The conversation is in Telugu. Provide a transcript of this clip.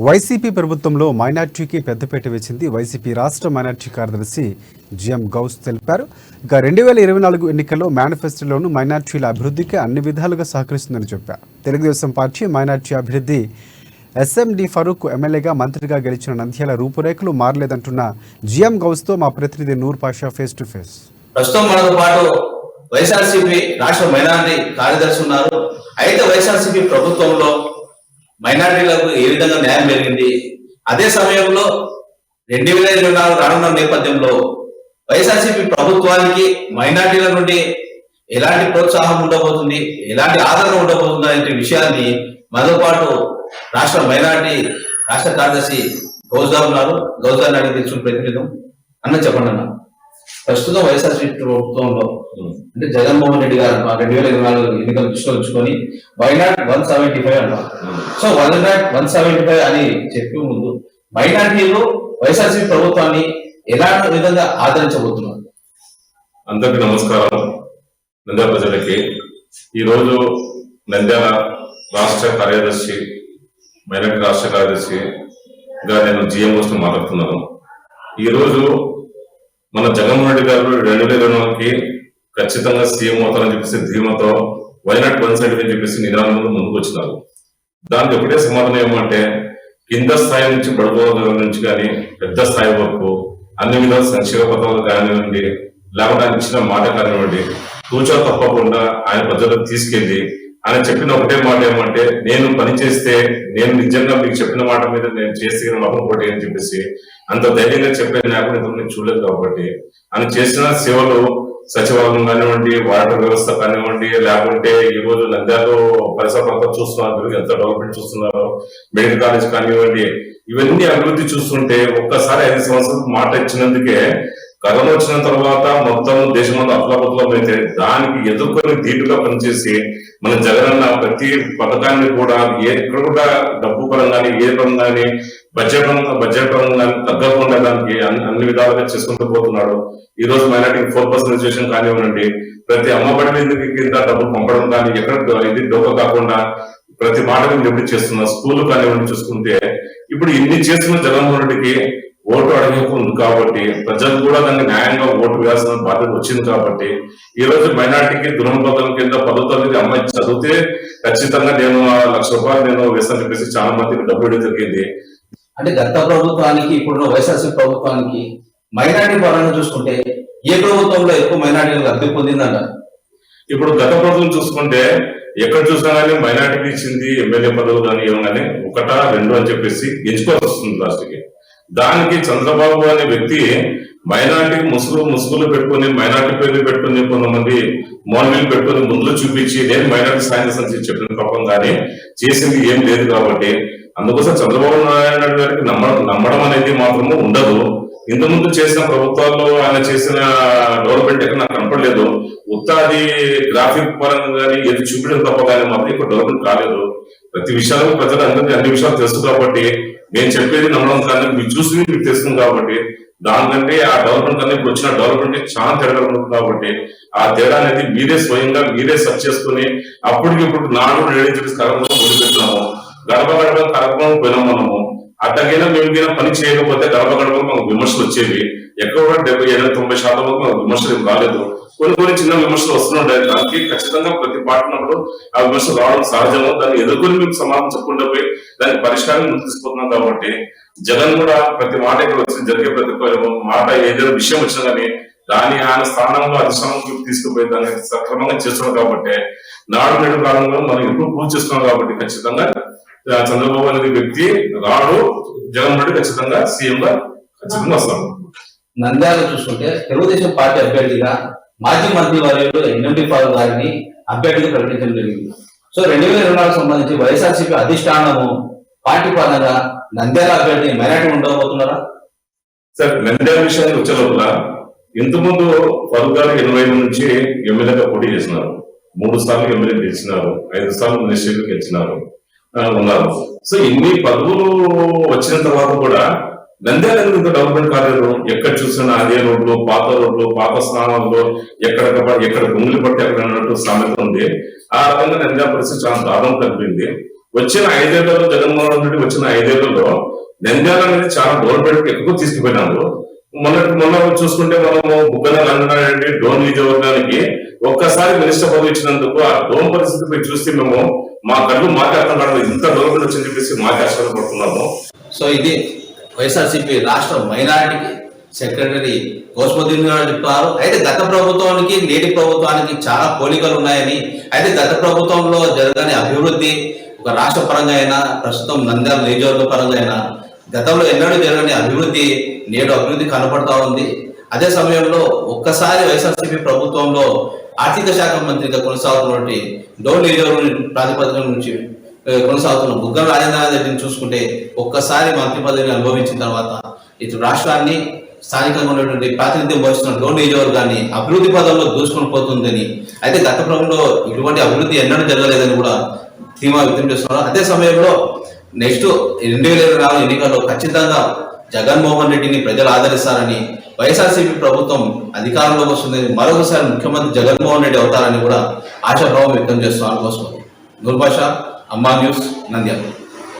వైసీపీ ప్రభుత్వంలో మైనార్టీకి పెద్దపీట వేసింది. వైసీపీ రాష్ట్ర మైనార్టీ కార్యదర్శి జిఎం గౌస్ తెలిపారు. ఇక 2024 ఎన్నికల్లో మేనిఫెస్టోలోనూ మైనార్టీల అభివృద్ధికి అన్ని విధాలుగా సహకరిస్తుందని చెప్పారు. తెలుగుదేశం పార్టీ మైనార్టీ అభివృద్ధి ఎస్ఎండి ఫరూక్ ఎమ్మెల్యేగా మంత్రిగా గెలిచిన నంద్యాల రూపురేఖలు మారలేదంటున్న జిఎం గౌస్తో మా ప్రతినిధి Noor Pasha face to face. ప్రస్తుతం మనతో పాటు వైఎస్ఆర్సీపీ రాష్ట్ర మైనారిటీ కార్యదర్శి ఉన్నారు. అయితే వైఎస్ఆర్సీపీ ప్రభుత్వంలో మైనారిటీలకు ఏ విధంగా న్యాయం జరిగింది, అదే సమయంలో 2024 రానున్న నేపథ్యంలో వైఎస్ఆర్సీపీ ప్రభుత్వానికి మైనారిటీల నుండి ఎలాంటి ప్రోత్సాహం ఉండబోతుంది, ఎలాంటి ఆదరణ ఉండబోతుంది అనే విషయాన్ని మనతో పాటు రాష్ట్ర మైనారిటీ రాష్ట్ర కార్యదర్శి గౌస్ ఉన్నారు. గౌస్ గారిని అడిగి తెలుసుకుని ప్రతినిధం అన్న చెప్పండి అన్న. ప్రస్తుతం వైఎస్ఆర్సీపీ ప్రభుత్వంలో అంటే జగన్మోహన్ రెడ్డి గారు 2024 ఎన్నికలు దృష్టిలో ఉంచుకొని వైనాట్ 175 అన్నారు. సో వైనాట్ 175 అని చెప్పే ముందు మైనార్టీలు వైఎస్ఆర్సీపీ ప్రభుత్వాన్ని ఎలాంటి విధంగా ఆదరించబోతున్నారు? అందరికీ నమస్కారం. నంద్యాల ప్రజలకి ఈరోజు నంద్యాల రాష్ట్ర కార్యదర్శి మైనార్టీ రాష్ట్ర కార్యదర్శిగా నేను జిఎం కోసం మాట్లాడుతున్నాను. ఈరోజు మన జగన్మోహన్ రెడ్డి గారు 2024కి ఖచ్చితంగా సీఎం అవుతారని చెప్పేసి ధీమతో వైనాట్ 175 అని చెప్పేసి నిదానంలో ముందుకు వచ్చినారు. దానికి ఒకటే సమాధానం ఏమంటే కింద స్థాయి నుంచి బడుగు నుంచి కానీ పెద్ద స్థాయి వరకు అన్ని విధాల సంక్షేమ పథకాలు కానివ్వండి, లేకపోతే ఆయన ఇచ్చిన మాట కానివ్వండి, తూచా తప్పకుండా ఆయన ప్రజలకు తీసుకెళ్లి ఆయన చెప్పిన ఒకటే మాట ఏమంటే నేను పని చేస్తే నేను నిజంగా మీకు చెప్పిన మాట మీద నేను చేస్తే మాత్రం ఒకటి అని చెప్పేసి అంత ధైర్యంగా చెప్పే నాయకుడు నేను చూడలేదు. కాబట్టి ఆయన చేసిన సేవలు సచివాలయం కానివ్వండి, వాటర్ వ్యవస్థ కానివ్వండి, లేకుంటే ఈ రోజు నంద్యాలలో పరిసర ప్రాంతాలు చూస్తున్నారు, ఎంత డెవలప్మెంట్ చూస్తున్నారో, మెడికల్ కాలేజ్ కానివ్వండి, ఇవన్నీ అభివృద్ధి చూస్తుంటే ఒక్కసారి 5 సంవత్సరాలకు మాట ఇచ్చినందుకే కరోనా వచ్చిన తర్వాత మొత్తం దేశమంతా అప్లబుత్లం అయితే దానికి ఎదుర్కొని ధీటుగా పనిచేసి మన జగనన్న ప్రతి పథకాన్ని కూడా ఎక్కడ కూడా డబ్బు పరంగానే ఏ పరంగానే బడ్జెట్ పరంగా తగ్గకుండా దానికి అన్ని విధాలుగా చేసుకుంటూ పోతున్నాడు. ఈ రోజు మైనార్టీ 4% రిజర్వేషన్ కానివ్వండి, ప్రతి అమ్మబడి కింద డబ్బులు పంపడం కానీ ఎక్కడ ఇది డోక కాకుండా ప్రతి మాట డెప్యూటీ చేస్తున్న స్కూల్ కానివ్వండి చూసుకుంటే ఇప్పుడు ఇన్ని చేస్తున్న జగన్మోహన్ రెడ్డికి ఓటు అడగకుండా కాబట్టి ప్రజలు కూడా దాన్ని న్యాయంగా ఓటు వేయాల్సిన బాధ్యత వచ్చింది. కాబట్టి ఈ రోజు మైనార్టీకి దురపదం కింద 10వ తరగతి అమ్మాయి చదివితే ఖచ్చితంగా నేను ₹1,00,000 నేను వేస్తాను చెప్పేసి చాలా మందికి డబ్బు ఇవ్వడం జరిగింది. అంటే గత ప్రభుత్వానికి ఇప్పుడు వైఎస్ఆర్సీ ప్రభుత్వానికి మైనార్టీ పరంగా చూసుకుంటే ఏ ప్రభుత్వంలో ఎక్కువ మైనార్టీలకు లబ్ధి పొందిందంట? ఇప్పుడు గత ప్రభుత్వం చూసుకుంటే ఎక్కడ చూసినా కానీ మైనార్టీకి ఇచ్చింది ఎమ్మెల్యే పదవులు కానీ ఏమని 1, 2 అని చెప్పేసి ఎంచుకోవాల్సి వస్తుంది లాస్ట్కి. దానికి చంద్రబాబు అనే వ్యక్తి మైనార్టీ ముసుగులు పెట్టుకుని మైనార్టీ పేర్లు పెట్టుకుని కొంతమంది మౌన్వీలు పెట్టుకుని ముందులో చూపించి నేను మైనార్టీ సాయం చేస్తానని చెప్పిన పాపం కానీ చేసింది ఏం లేదు. కాబట్టి అందుకోసం చంద్రబాబు నాయుడు గారికి నమ్మడం అనేది మాత్రము ఉండదు. ఇంతకుముందు చేసిన ప్రభుత్వాల్లో ఆయన చేసిన డెవలప్మెంట్ ఎక్కడ నాకు కనపడలేదు. ఉత్తాది గ్రాఫిక్ పరంగా కానీ ఏది చూపించడం తప్ప కానీ మాత్రం ఇప్పుడు డెవలప్మెంట్ కాలేదు. ప్రతి విషయాలు ప్రజలు అందరికీ అన్ని విషయాలు తెలుసు కాబట్టి నేను చెప్పేది నమ్మడం కానీ మీరు చూసి మీకు తెలుస్తుంది. కాబట్టి దానికంటే ఆ డెవలప్మెంట్ కన్నా ఇప్పుడు వచ్చిన డెవలప్మెంట్ చాలా తేడా ఉంటుంది. కాబట్టి ఆ తేడా అనేది మీరే స్వయంగా మీరే సెర్చ్ చేసుకుని అప్పటికిప్పుడు నాడు కార్యక్రమం మొదలుపెట్టినాము. గడప కార్యక్రమం పోయినాం మనము. అట్టగైనా మేము పని చేయకపోతే గడప మనకు విమర్శలు వచ్చేవి. ఎక్కడ 70-80-90% మనకు విమర్శలు రాలేదు. కొన్ని చిన్న విమర్శలు వస్తున్నాయి. దానికి ఖచ్చితంగా ప్రతి పాటినప్పుడు ఆ విమర్శలు రావడం సహజము. దాన్ని ఎదుర్కొని మీకు సమాధానం చెప్పుకుంటూ పోయి దానికి పరిష్కారం ముందు తీసుకున్నాం. కాబట్టి జగన్ కూడా ప్రతి మాట ఇక్కడ వచ్చి జరిగే ప్రతి మాట ఏదైనా విషయం వచ్చినా కానీ దాని ఆయన స్థానంలో అధిష్టానం తీసుకుపోయి దాన్ని సక్రమంగా చేస్తున్నాం. కాబట్టి నాడు నేడు కాలంలో మనం ఎప్పుడు పూర్తి చేస్తున్నాం. కాబట్టి ఖచ్చితంగా చంద్రబాబు అనే వ్యక్తి రాడు, జగన్ రెడ్డి ఖచ్చితంగా సీఎం గా ఖచ్చితంగా వస్తాడు. నంద్యాల చూసుకుంటే తెలుగుదేశం పార్టీ అభ్యర్థిగా మాజీ మంత్రి వర్యులు ఎన్ఎండి ఫారూక్ గారిని అభ్యర్థిగా ప్రకటించడం జరిగింది. సో 2024 సంబంధించి వైఎస్ఆర్సీపీ అధిష్టానము పార్టీ పరంగా నంద్యాల అభ్యర్థి మైనార్టీ ఉండబోతున్నారా? సార్, నంద్యాల విషయానికి వచ్చే లోపల ఇంతకుముందు ఫరూక్ గారు 85 నుంచి ఎమ్మెల్యేగా పోటీ చేసినారు. 3 సార్లు ఎమ్మెల్యే గెలిచినారు, 5 సార్లు మినిస్టర్లు గెలిచినారు ఉన్నారు. సో ఇన్ని పదవులు వచ్చిన తర్వాత కూడా నంద్యాల ఇంత డెవలప్మెంట్ కాలేదు. ఎక్కడ చూసినా అదే రోడ్లు, పాత స్నానాలు, ఎక్కడ గుంగులు పట్టి అక్కడ అన్నట్టు సామెత ఉంది. ఆ రకంగా నంద్యాల పరిస్థితి చాలా దారుణం కలిపింది. వచ్చిన 5 ఏళ్లలో జగన్మోహన్ రెడ్డి వచ్చిన 5 ఏళ్లలో నంద్యాల అనేది చాలా డెవలప్మెంట్ ఎక్కువ తీసుకుపోయినాము. మొన్న చూసుకుంటే మనము బుగ్గన రంగనారెడ్డి డోన్ నియోజకవర్గానికి ఒక్కసారి మినిస్టర్ పదవి ఇచ్చినందుకు ఆ డోన్ పరిస్థితిపై చూస్తే మేము మా కళ్ళు మాకే అర్థం కాదు, ఇంత డెవలప్మెంట్ వచ్చిందని చెప్పేసి మాకే ఆశ్చర్యపడుతున్నాము. సో ఇది వైఎస్ఆర్సీపీ రాష్ట్ర మైనారిటీ సెక్రటరీ గౌస్మద్దీన్ గారు చెప్పారు. అయితే గత ప్రభుత్వానికి నేటి ప్రభుత్వానికి చాలా పోలికలు ఉన్నాయని, అయితే గత ప్రభుత్వంలో జరగని అభివృద్ధి ఒక రాష్ట్ర పరంగా అయినా, ప్రస్తుతం నంద్యాల నియోజకవర్గ పరంగా అయినా గతంలో ఎన్నడూ జరగని అభివృద్ధి నేడు అభివృద్ధి కనపడతా ఉంది. అదే సమయంలో ఒక్కసారి వైఎస్ఆర్సీపీ ప్రభుత్వంలో ఆర్థిక శాఖ మంత్రిగా కొనసాగుతున్నటువంటి డోన్ నియోజకవర్గం ప్రాతిపదిక నుంచి కొనసాగుతున్న బుగ్గన రాజేంద్రనాథ్ రెడ్డిని చూసుకుంటే ఒక్కసారి మంత్రి పదవిని అనుభవించిన తర్వాత ఇటు రాష్ట్రాన్ని స్థానికంగా ఉన్నటువంటి ప్రాతినిధ్యం వహిస్తున్న డోన్ నియోజకవర్గాన్ని అభివృద్ధి పదంలో దూసుకొని పోతుందని, అయితే గత ప్రభుత్వంలో ఇటువంటి అభివృద్ధి ఎన్నడూ జరగలేదని కూడా ధీమా వ్యక్తం చేస్తున్నారు. అదే సమయంలో నెక్స్ట్ 2024 ఎన్నికల్లో ఖచ్చితంగా జగన్మోహన్ రెడ్డిని ప్రజలు ఆదరిస్తారని, వైఎస్ఆర్సీపీ ప్రభుత్వం అధికారంలోకి వస్తుందని, మరొకసారి ముఖ్యమంత్రి జగన్మోహన్ రెడ్డి అవుతారని కూడా ఆశాభావం వ్యక్తం చేస్తున్నారు. కోసం నూర్బాషా, అమ్మా న్యూస్, నంద్యాల.